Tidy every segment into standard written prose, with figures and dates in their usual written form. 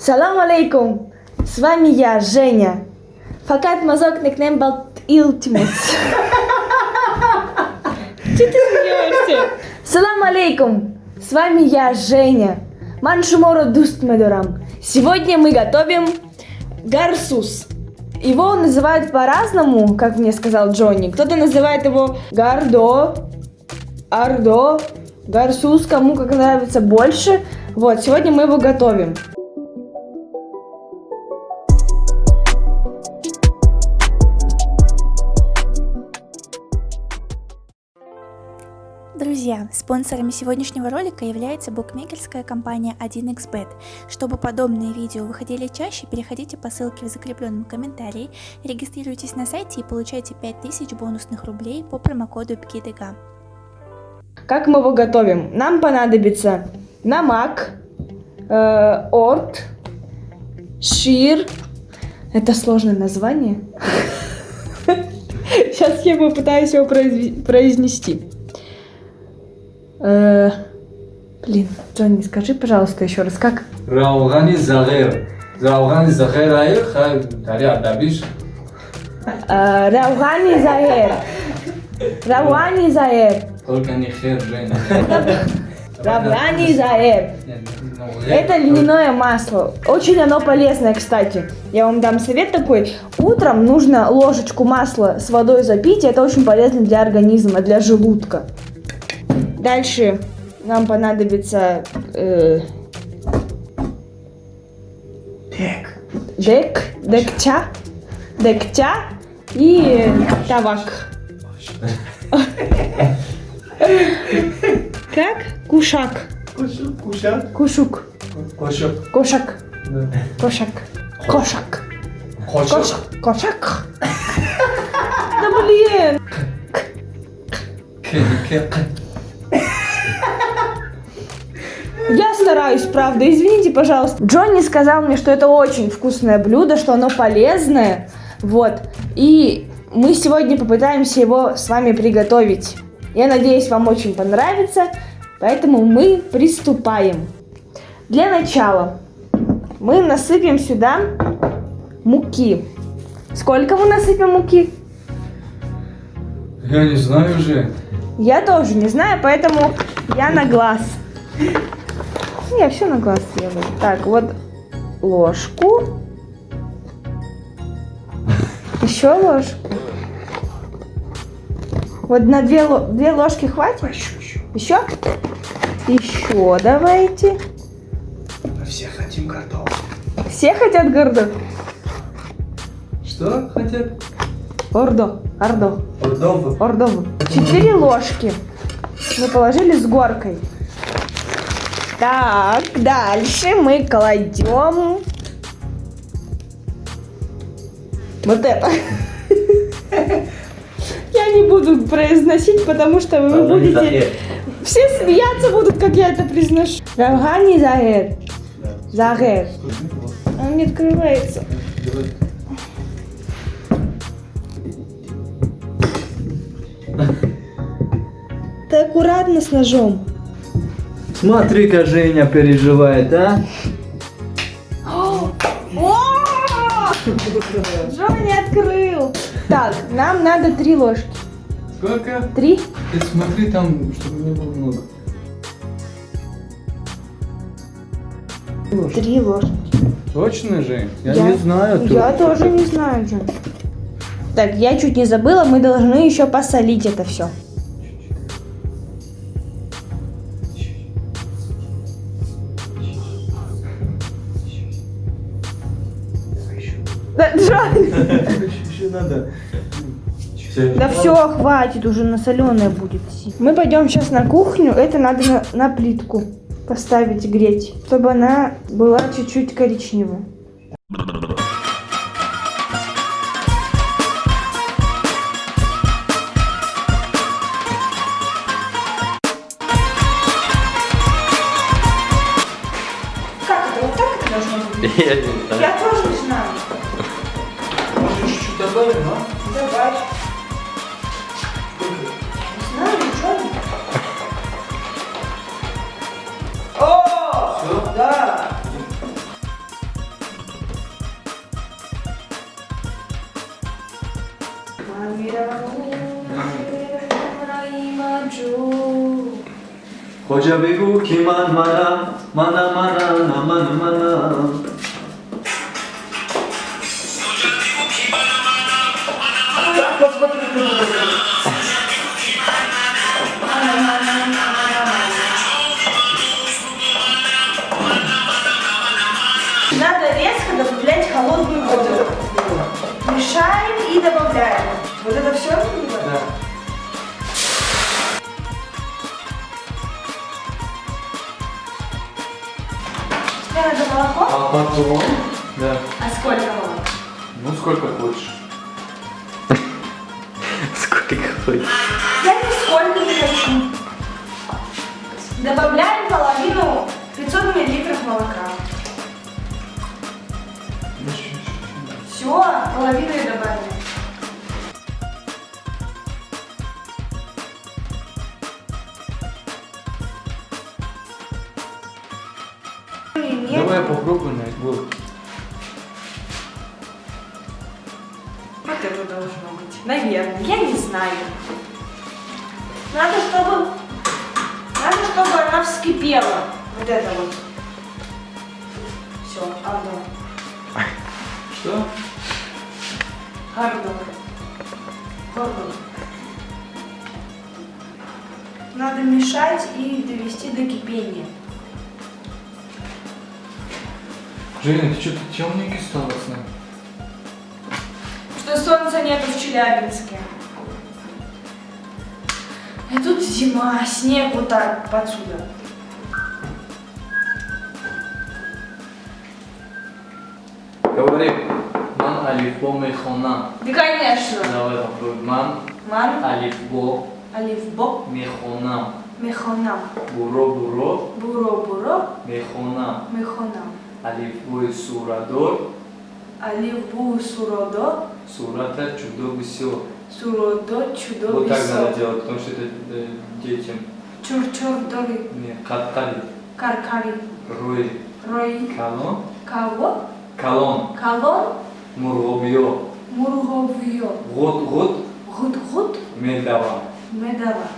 Салам алейкум! С вами я, Женя. Факат мазок никнем балт илтимус. Че ты смеешься? Салам алейкум! С вами я, Женя. Маншуморо дуст медорам. Сегодня мы готовим гарсус. Его называют по-разному, как мне сказал Джонни. Кто-то называет его гардо, ардо, гарсус, кому как нравится больше. Вот, сегодня мы его готовим. Друзья, спонсорами сегодняшнего ролика является букмекерская компания 1xbet. Чтобы подобные видео выходили чаще, переходите по ссылке в закрепленном комментарии, регистрируйтесь на сайте и получайте 5000 бонусных рублей по промокоду PKDG. Как мы его готовим? Нам понадобится намак, орт, шир. Это сложное название. Сейчас я попытаюсь его произнести. Блин, Джонни, скажи, пожалуйста, еще раз, как? Раугани Загер. Раугани Загер айр, хай тари адабиш. Раугани Загер. Раугани Загер. Только не хер, Женя. Раугани Загер. Это льняное масло. Очень оно полезное, кстати. Я вам дам совет такой. Утром нужно ложечку масла с водой запить. Это очень полезно для организма, для желудка. Дальше нам понадобится дегтя и тавак. Как? Кушак. Кушак. Кушук. Кошак. Кошак. Кошак. Кошак. Кошак. Кошак. Да блин. Я стараюсь, правда. Извините, пожалуйста. Джонни сказал мне, что это очень вкусное блюдо, что оно полезное. Вот. И мы сегодня попытаемся его с вами приготовить. Я надеюсь, вам очень понравится. Поэтому мы приступаем. Для начала мы насыпем сюда муки. Сколько мы насыпем муки? Я не знаю уже. Я тоже не знаю, поэтому я на глаз. Я все на глаз делаю. Так, вот ложку. Еще ложку. Вот на две ложки хватит? Еще? Еще давайте. Все хотим картофель. Все хотят гордо? Что хотят? Ордо. Ордо. Ордов. Ордо. 4 ложки мы положили с горкой. Так, дальше мы кладем вот это. Я не буду произносить, потому что вы будете... Все смеяться будут, как я это произношу. Раугани Загер. Загер. Он не открывается. Ты аккуратно с ножом. Смотри-ка, Женя переживает, а? Джонни открыл. Так, нам надо 3 ложки. Сколько? 3? Ты смотри там, чтобы не было много. 3 ложки. Точно, Жень? Я не знаю. Я тоже не знаю, Джонни. Так, я чуть не забыла, мы должны еще посолить это все. Да, Джонни! Еще надо. Да все, хватит, уже насоленое будет. Мы пойдем сейчас на кухню, это надо на плитку поставить греть, чтобы она была чуть-чуть коричневая. Как это? Вот так это должно быть? Я не знаю. Я тоже не знаю. Может, чуть-чуть добавим, а? Давай. Не знаю, Джонни. О! Все? Да. Hoca begu kiman mana, mana mana, na mana mana. Надо резко добавлять холодную воду. Мешаем и добавляем. Вот это все? Да. Теперь надо молоко. А потом? Да. А сколько молока? Ну сколько хочешь. Сколько хочешь. Я нисколько не хочу. Добавляем половину 500 мл молока. Все, половину и добавим. Нет. Давай попробуем, вот. Вот это должно быть. Наверное, я не знаю. Надо, чтобы она вскипела. Вот это вот. Все, одно. Что? Гордон. Гордон. Надо мешать и довести до кипения. Женя, ты что-то темненький стала с нами? Что солнца нету в Челябинске. И тут зима, снег вот так подсюда. Говори. Ман алифбо мехона. Да, конечно. Давай попробуем. Ман Ман, алифбо алифбо, мехона. мехонам. Буро Буро-буро, мехона. мехонам. Алифбо сурадор. Алифбу суродо, Сурата чудо все. суродо, чудо, Вот так висо. надо делать, потому что это детям. Чур-чур, дори, Не, катали. каркари, Рой. рой, Калон. кого? Калон. Калон, Мургобио. мурговьё, Год. гуд-гуд, Медава. медава.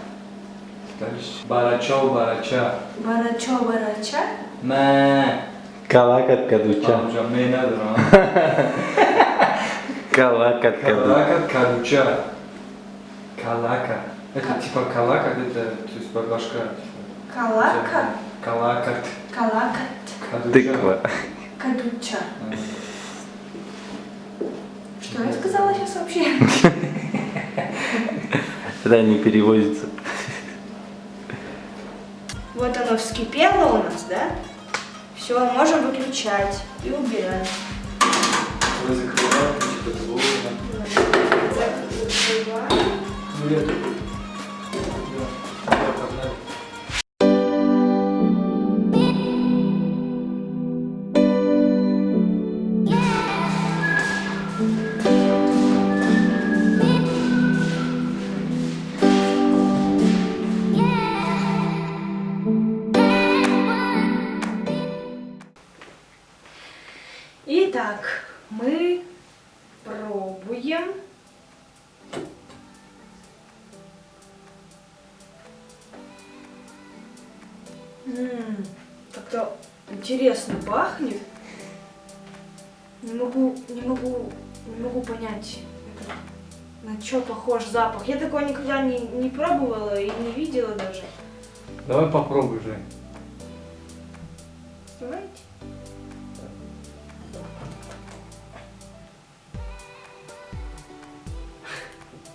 Дальше. Барачо, барача. Барачо, барача, Мэ. Калакат Там кадуча. уже мэ надо, а? Калакат кадуча. Калакат, кадуча. Калака. Это типа калака, это то есть башка. Типа. калака, Калакат. калакат, Кадуча. Тыква. кадуча. А. Что я сказала сейчас вообще? Да, не переводится. Вот оно вскипело у нас, да? Все, можем выключать и убирать. Вы закрываете, типа, звук. Закрываем. Ну, это. Да. Да, погнали. Итак, мы пробуем. Как-то интересно пахнет. Не могу понять, это, на что похож запах. Я такого никогда не пробовала и не видела даже. Давай попробуй, Жень. Давайте.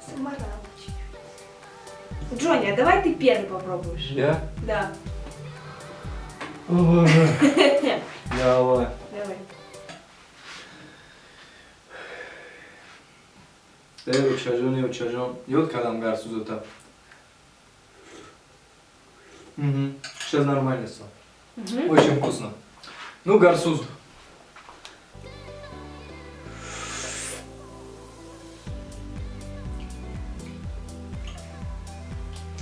Самара. Джонни, а давай ты первый попробуешь. Я? Да. О, боже. Давай. Давай. Я учажен. И вот когда гарсуз это. Угу. Сейчас нормально стало. Очень вкусно. Ну, гарсуз.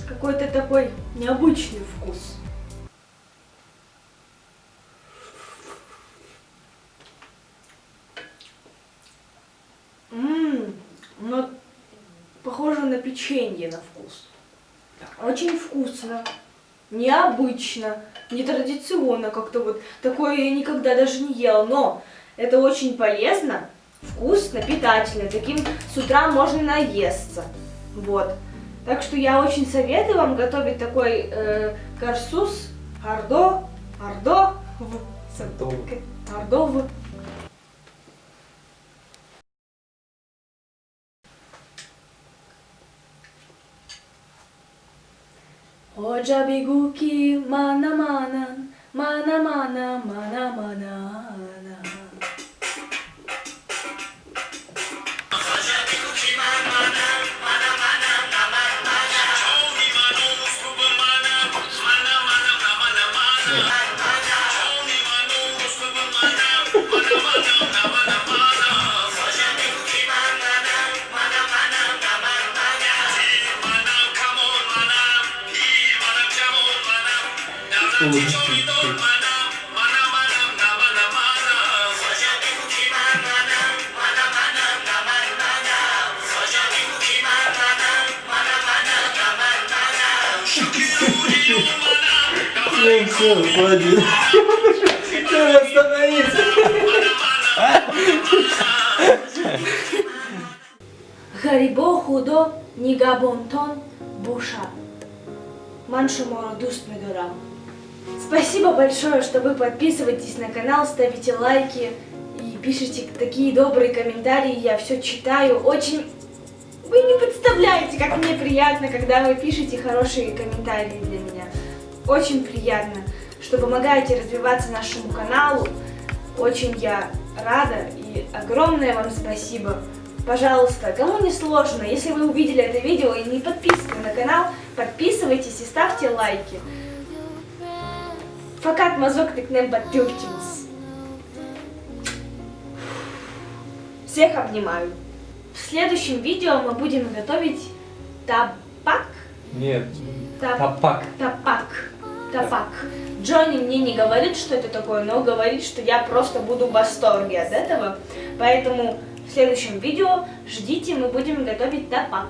Какой-то такой необычный вкус. Ну, печенье на вкус. Очень вкусно, необычно, нетрадиционно, как-то вот такое я никогда даже не ела, но это очень полезно, вкусно, питательно, таким с утра можно наесться, вот. Так что я очень советую вам готовить такой карсус, ардо, ардов. Оджа бигуки, мана-мана, мана-мана, мана-мана. Ну все, хватит. Остановись. Харибо худо нигабонтон буша. Маншуморо дуст медорам. Спасибо большое, что вы подписываетесь на канал, ставите лайки и пишите такие добрые комментарии. Я все читаю. Очень... Вы не представляете, как мне приятно, когда вы пишете хорошие комментарии для меня. Очень приятно, что помогаете развиваться нашему каналу. Очень я рада и огромное вам спасибо. Пожалуйста, кому не сложно, если вы увидели это видео и не подписаны на канал, подписывайтесь и ставьте лайки. Fakat mazok tıknem подписывайтесь. Всех обнимаю. В следующем видео мы будем готовить тапак. Нет, тапак. Тапак. Джонни мне не говорит, что это такое, но говорит, что я просто буду в восторге от этого. Поэтому в следующем видео ждите, мы будем готовить тапак.